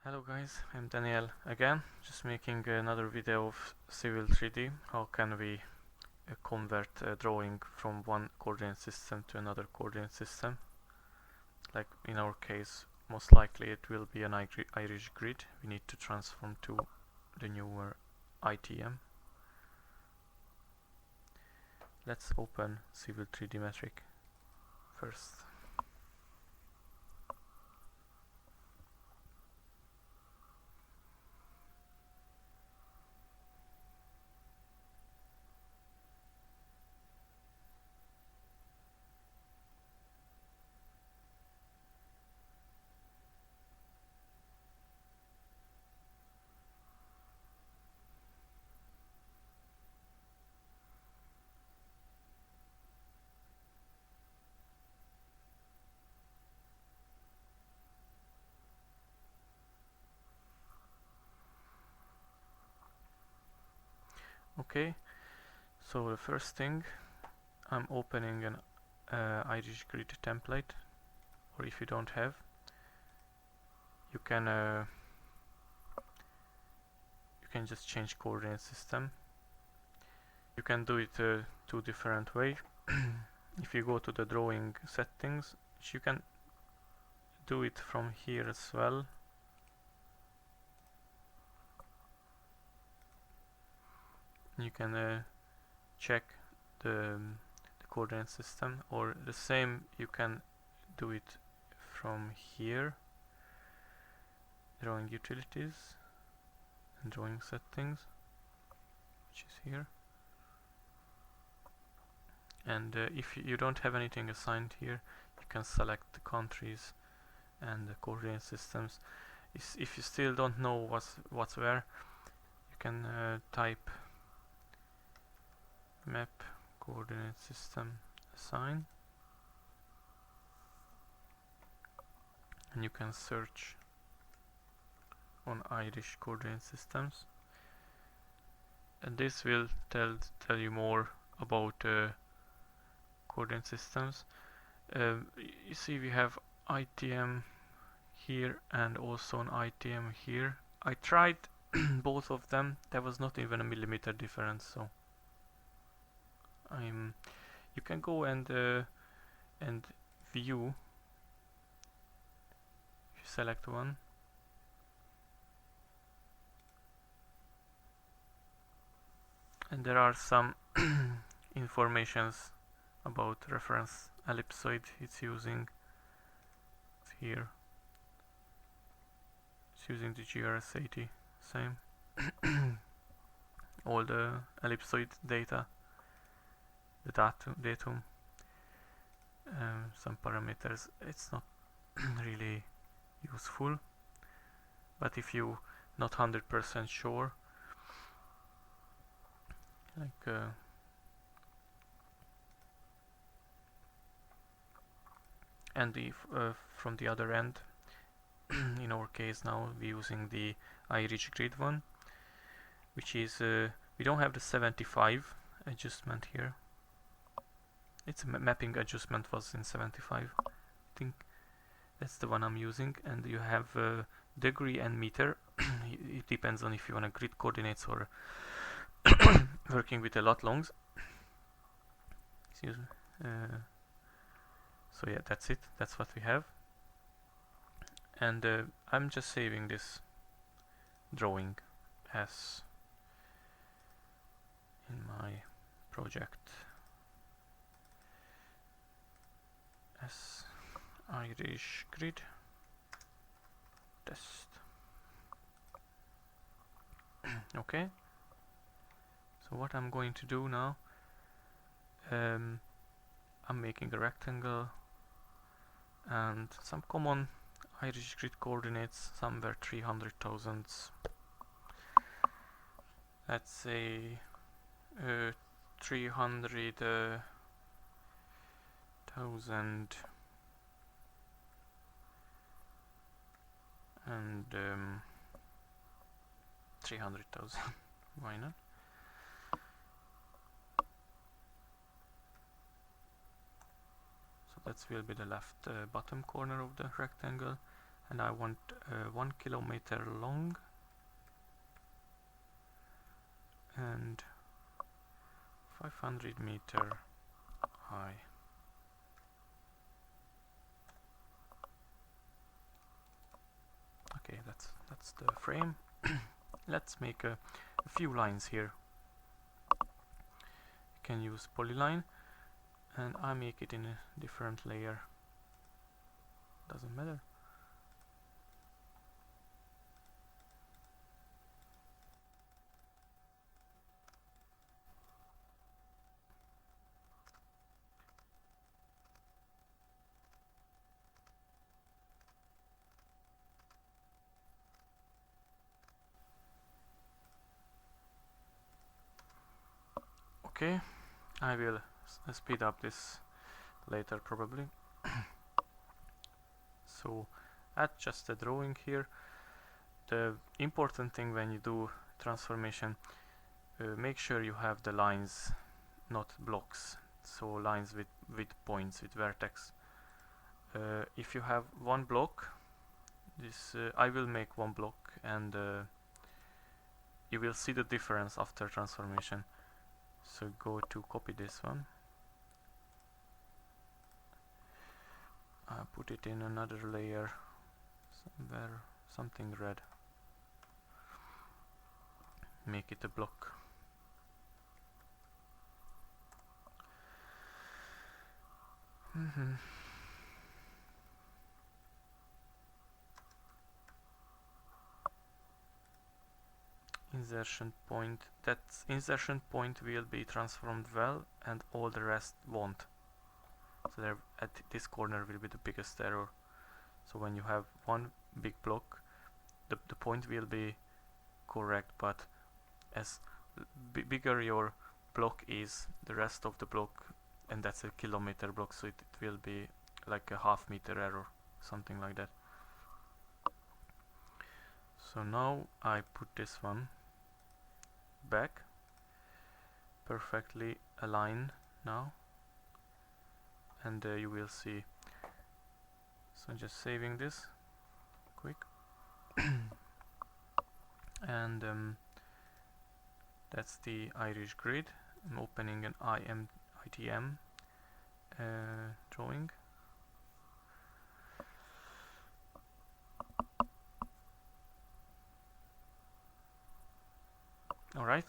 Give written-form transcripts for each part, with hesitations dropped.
Hello guys, I'm Daniel again, just making another video of Civil3D. How can we convert a drawing from one coordinate system to another coordinate system? Like in our case, most likely it will be an Irish grid. We need to transform to the newer ITM. Let's open Civil3D metric first. Okay, so the first thing, I'm opening an Irish grid template, or if you don't have, you can just change coordinate system. You can do it two different ways. If you go to the drawing settings, you can do it from here as well. You can check the coordinate system, or the same you can do it from here, drawing utilities and drawing settings, which is here. And if you don't have anything assigned here, you can select the countries and the coordinate systems. If you still don't know what's where, you can type map coordinate system assign, and you can search on Irish coordinate systems, and this will tell you more about coordinate systems. You see we have ITM here and also an ITM here. I tried both of them. There was not even a millimeter difference, so you can go and view. If you select one, and there are some informations about reference ellipsoid it's using. It's here. It's using the GRS80, same. All the ellipsoid data, the datum, some parameters. It's not really useful, but if you not 100% sure, like and from the other end, in our case now we're using the Irish grid one, which is we don't have the 75 adjustment here. Its mapping adjustment was in 75. I think that's the one I'm using, and you have degree and meter. It depends on if you want to grid coordinates or working with a lot longs. Excuse me. So yeah, that's it. That's what we have. And I'm just saving this drawing as in my project as Irish grid test. Okay, so what I'm going to do now, I'm making a rectangle and some common Irish grid coordinates, somewhere 300,000. Let's say 300,000 and 300,000. Why not? So that will be the left bottom corner of the rectangle, and I want 1 kilometer long and 500-meter high. Okay, that's the frame. Let's make a few lines here. You can use polyline, and I make it in a different layer. Doesn't matter. Okay, I will speed up this later probably. So add just a drawing here. The important thing when you do transformation, make sure you have the lines, not blocks. So lines with points, with vertex. If you have one block, this I will make one block, and you will see the difference after transformation. So go to copy this one. Put it in another layer, somewhere, something red. Make it a block. Insertion point. That insertion point will be transformed well, and all the rest won't. So there, at this corner will be the biggest error. So when you have one big block, the point will be correct, but as bigger your block is, the rest of the block, and that's a kilometer block, so it will be like a half-meter error, something like that. So now I put this one back, perfectly aligned now, and you will see. So just saving this quick. And that's the Irish grid. I'm opening an ITM drawing. Alright.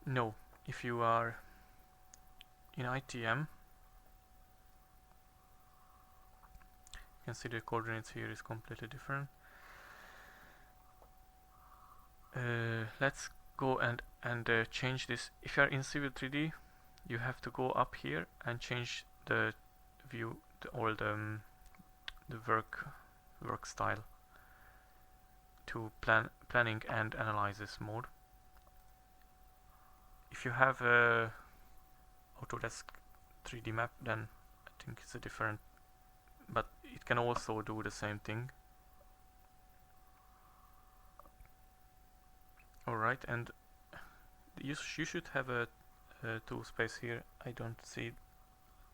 No, if you are in ITM, you can see the coordinates here is completely different. Let's go and change this. If you are in Civil3D, you have to go up here and change the view, or the work style to planning and analysis mode. If you have a Autodesk 3D map, then I think it's a different, but it can also do the same thing. Alright, and you should have a tool space here. I don't see it.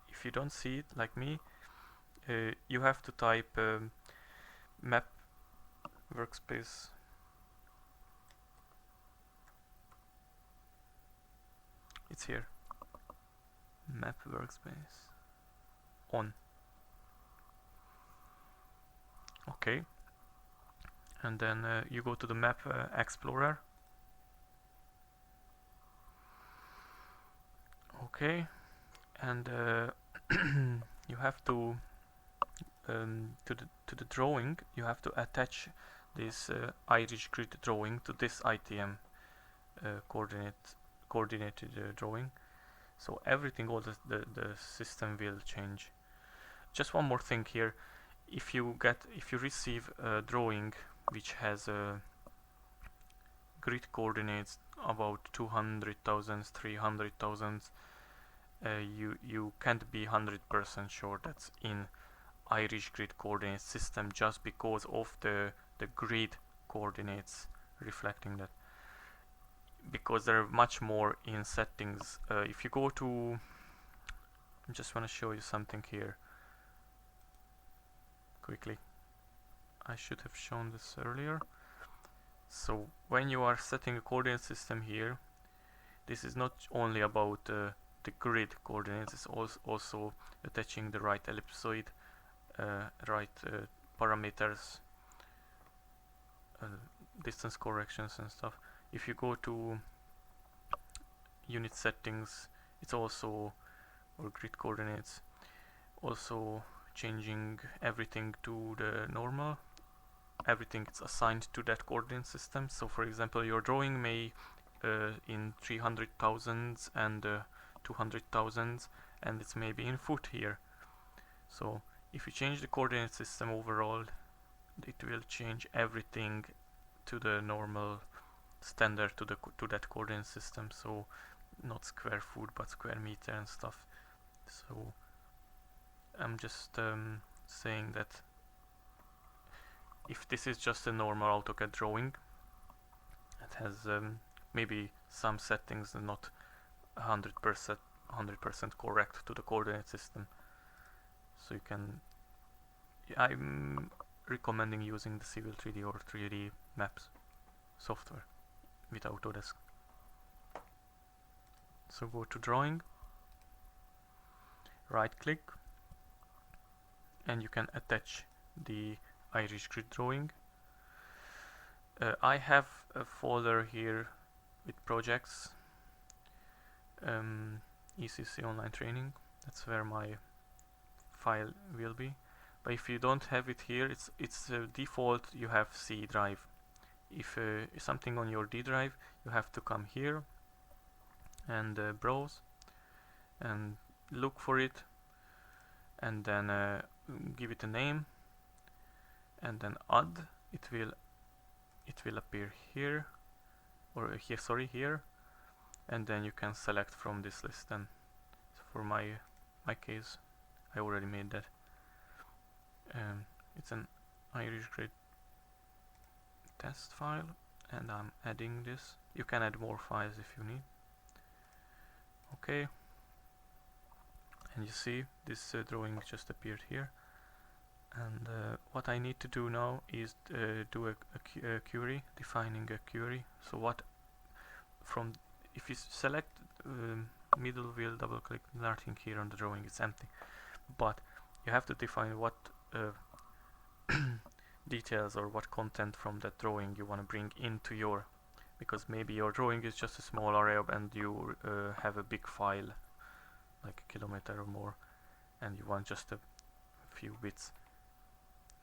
If you don't see it like me, you have to type map workspace. It's here. Map workspace on. Okay, and then you go to the map explorer. Okay, and you have to the drawing, you have to attach this Irish grid drawing to this ITM coordinated drawing. So everything, all the system will change. Just one more thing here: if you receive a drawing which has grid coordinates about 200,000, 300,000, you can't be 100% sure that's in Irish grid coordinate system, just because of the grid coordinates reflecting that, because there are much more in settings. If you go to, I just want to show you something here. quickly. I should have shown this earlier. So when you are setting a coordinate system here, this is not only about the grid coordinates, it's also attaching the right ellipsoid, right parameters, distance corrections and stuff. If you go to unit settings, it's also, or grid coordinates, also changing everything to the normal. Everything is assigned to that coordinate system. So for example, your drawing may in 300,000s and 200,000s, and it's maybe in foot here. So if you change the coordinate system overall, it will change everything to the normal standard to that coordinate system. So not square foot but square meter and stuff. So I'm just saying that if this is just a normal AutoCAD drawing, it has maybe some settings are not 100% correct to the coordinate system. So you can, I'm recommending using the Civil3D or 3D maps software with Autodesk. So go to drawing, right click, and you can attach the Irish grid drawing. I have a folder here with projects, ECC online training, that's where my file will be. But if you don't have it here, it's default, you have C drive. If something on your D drive, you have to come here and browse and look for it, and then give it a name, and then add. It will appear here, or here, sorry, here, and then you can select from this list. And so for my case, I already made that. It's an Irish grid test file, and I'm adding this. You can add more files if you need. Okay, and you see this drawing just appeared here. And what I need to do now is do a query, defining a query. So what from, if you select middle wheel, double click, nothing here on the drawing, it's empty. But you have to define what details or what content from that drawing you want to bring into your, because maybe your drawing is just a small area and you have a big file like a kilometer or more, and you want just a few bits,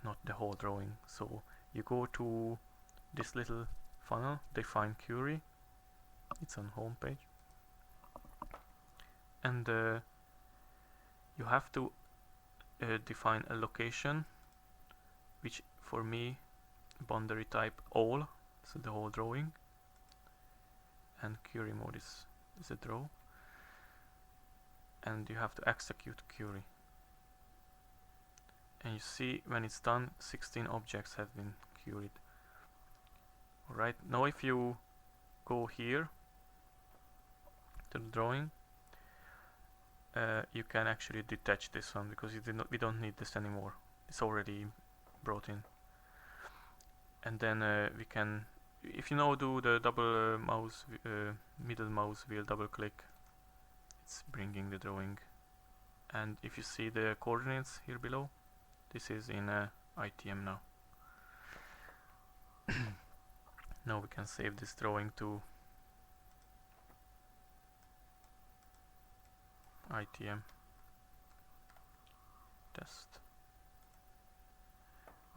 not the whole drawing. So you go to this little funnel, define query, it's on home page, and you have to define a location, which for me boundary type all, so the whole drawing, and query mode is a draw, and you have to execute query. And you see when it's done, 16 objects have been queried. Alright, now if you go here to the drawing, you can actually detach this one, because we don't need this anymore. It's already brought in. And then we can, if you now do the double mouse, middle mouse wheel double click, it's bringing the drawing. And if you see the coordinates here below, this is in ITM now. Now we can save this drawing to ITM test.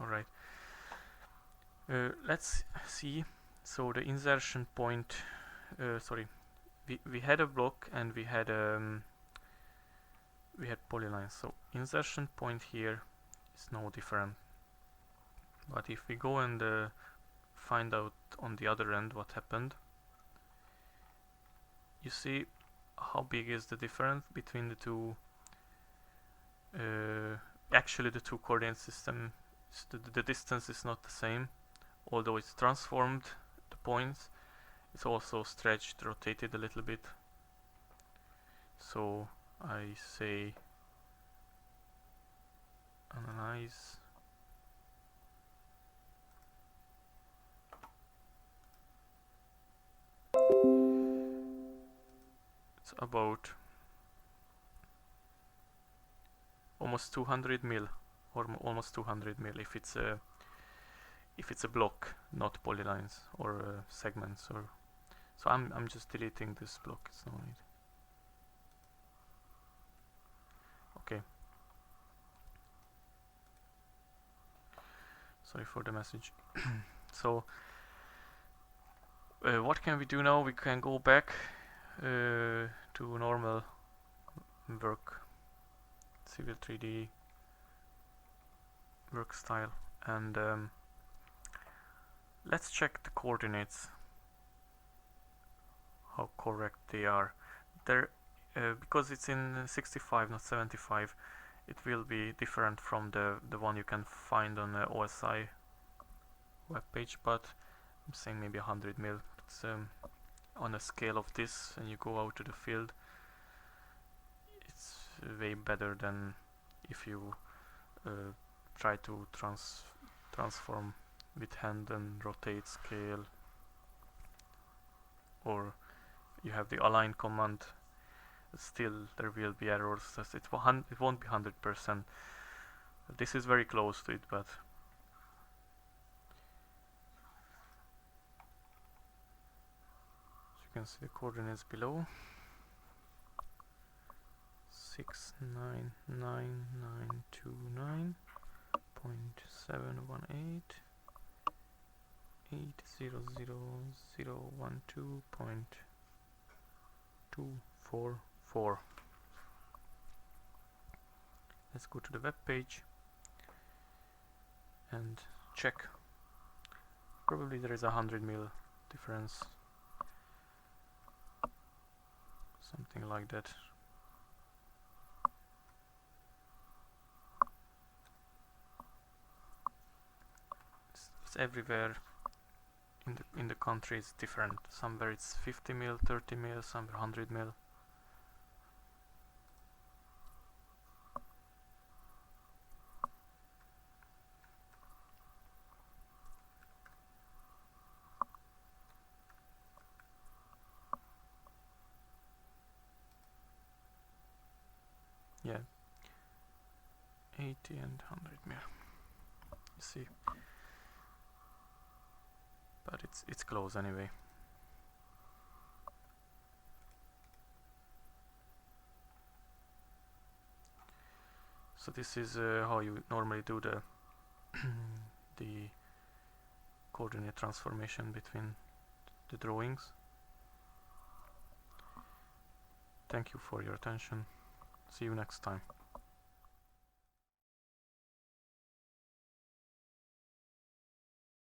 Alright. Let's see. So the insertion point, sorry, we had a block and we had polylines. So insertion point here is no different. But if we go and find out on the other end what happened, you see how big is the difference between the two. Actually, the two coordinate systems, the distance is not the same, although it's transformed the points. It's also stretched, rotated a little bit. So I say analyze It's about almost 200 mil, or almost 200 mil if it's a block, not polylines or segments. Or so I'm just deleting this block. It's no need. Okay. Sorry for the message. So what can we do now? We can go back to normal work, Civil3D work style, and let's check the coordinates, how correct they are. There, because it's in 65, not 75, it will be different from the one you can find on the OSI webpage, but I'm saying maybe 100 mil. It's on a scale of this, and you go out to the field, it's way better than if you try to transform with hand and rotate scale, or you have the align command. Still there will be errors. It won't be 100%. This is very close to it, but you can see the coordinates below. 6999929.718 800,012.244. Let's go to the web page and check. Probably there is 100 mil difference, something like that. It's everywhere in the country. It's different. Somewhere it's 50 mil, 30 mil, somewhere 100 mil. Yeah, 80 and 100 mil. You see, but it's close anyway. So this is how you normally do the the coordinate transformation between the drawings. Thank you for your attention. See you next time.